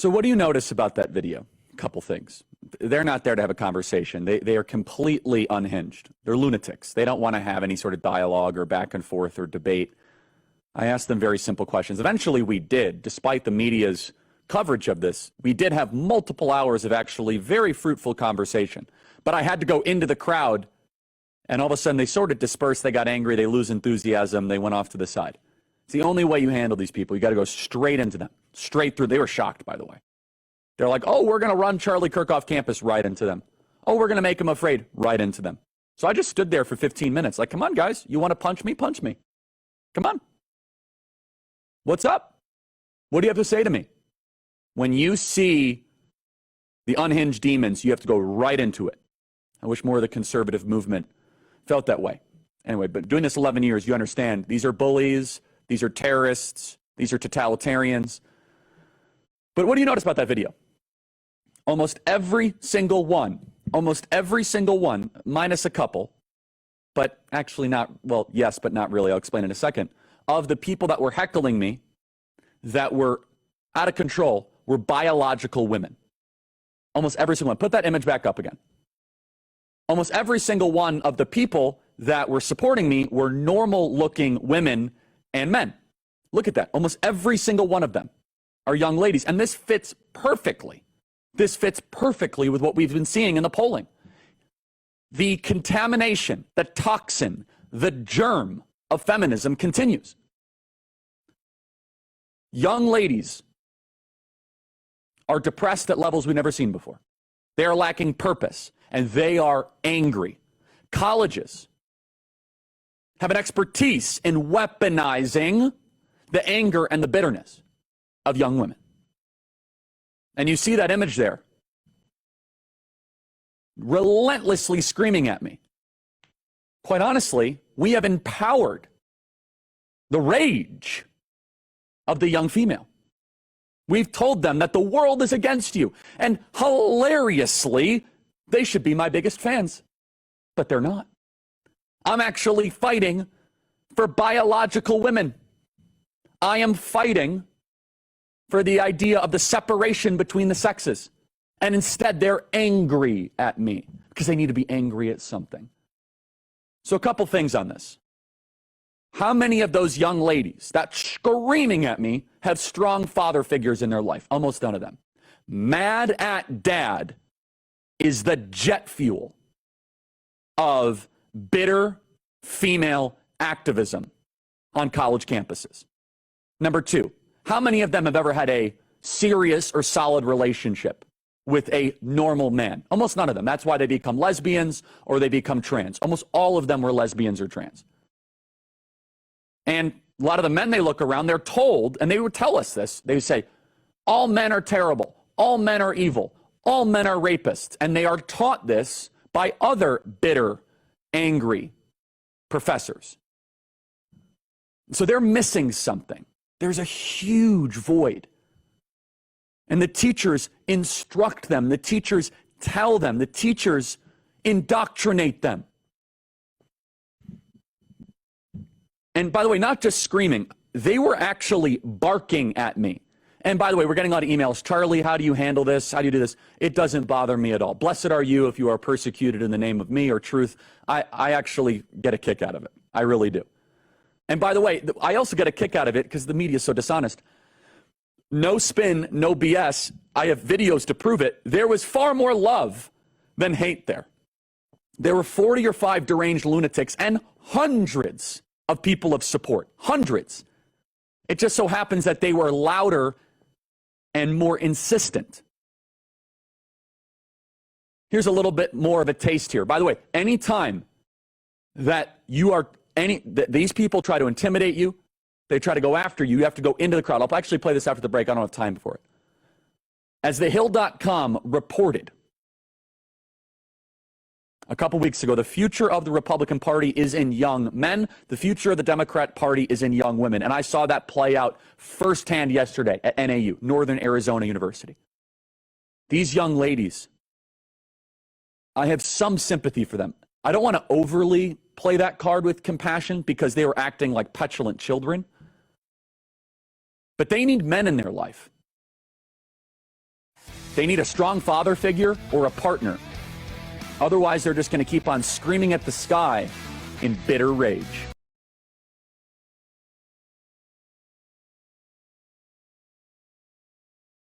So what do you notice about that video? A couple things. They're not there to have a conversation. They are completely unhinged. They're lunatics. They don't want to have any sort of dialogue or back and forth or debate. I asked them very simple questions. Eventually we did, despite the media's coverage of this, we did have multiple hours of actually very fruitful conversation. But I had to go into the crowd, and all of a sudden they sort of dispersed. They got angry. They lose enthusiasm. They went off to the side. It's the only way you handle these people. You got to go straight into them, straight through. They were shocked, by the way. They're like, oh, we're going to run Charlie Kirk off campus, right into them. Oh, we're going to make him afraid, right into them. So I just stood there for 15 minutes like, come on, guys. You want to punch me? Punch me. Come on. What's up? What do you have to say to me? When you see the unhinged demons, you have to go right into it. I wish more of the conservative movement felt that way. Anyway, but doing this 11 years, you understand these are bullies, these are terrorists, these are totalitarians. But what do you notice about that video? Almost every single one, minus a couple, but actually not, well, yes, but not really, I'll explain in a second, of the people that were heckling me, that were out of control, were biological women. Almost every single one. Put that image back up again. Almost every single one of the people that were supporting me were normal-looking women and men. Look at that. Almost every single one of them are young ladies. And this fits perfectly. This fits perfectly with what we've been seeing in the polling. The contamination, the toxin, the germ of feminism continues. Young ladies are depressed at levels we've never seen before. They are lacking purpose, and they are angry. Colleges have an expertise in weaponizing the anger and the bitterness of young women. And you see that image there, relentlessly screaming at me. Quite honestly, we have empowered the rage of the young female. We've told them that the world is against you. And hilariously, they should be my biggest fans. But they're not. I'm actually fighting for biological women. I am fighting for the idea of the separation between the sexes. And instead, they're angry at me because they need to be angry at something. So a couple things on this. How many of those young ladies that screaming at me have strong father figures in their life? Almost none of them. Mad at dad is the jet fuel of bitter female activism on college campuses. Number two, how many of them have ever had a serious or solid relationship with a normal man? Almost none of them. That's why they become lesbians or they become trans. Almost all of them were lesbians or trans. And a lot of the men they look around, they're told, and they would tell us this, they would say, all men are terrible, all men are evil, all men are rapists. And they are taught this by other bitter, angry professors. So they're missing something. There's a huge void. And the teachers instruct them, the teachers tell them, the teachers indoctrinate them. And by the way, not just screaming, they were actually barking at me. And by the way, we're getting a lot of emails. Charlie, how do you handle this? How do you do this? It doesn't bother me at all. Blessed are you if you are persecuted in the name of me or truth. I actually get a kick out of it. I really do. And by the way, I also get a kick out of it because the media is so dishonest. No spin, no BS. I have videos to prove it. There was far more love than hate there. There were 40 or 5 deranged lunatics and hundreds of people of support. Hundreds. It just so happens that they were louder and more insistent. Here's a little bit more of a taste here. By the way, anytime that you are these people try to intimidate you, they try to go after you, you have to go into the crowd. I'll actually play this after the break. I don't have time for it. As thehill.com reported a couple weeks ago, the future of the Republican Party is in young men. The future of the Democrat Party is in young women. And I saw that play out firsthand yesterday at NAU, Northern Arizona University. These young ladies, I have some sympathy for them. I don't want to overly play that card with compassion because they were acting like petulant children. But they need men in their life. They need a strong father figure or a partner. Otherwise, they're just going to keep on screaming at the sky in bitter rage.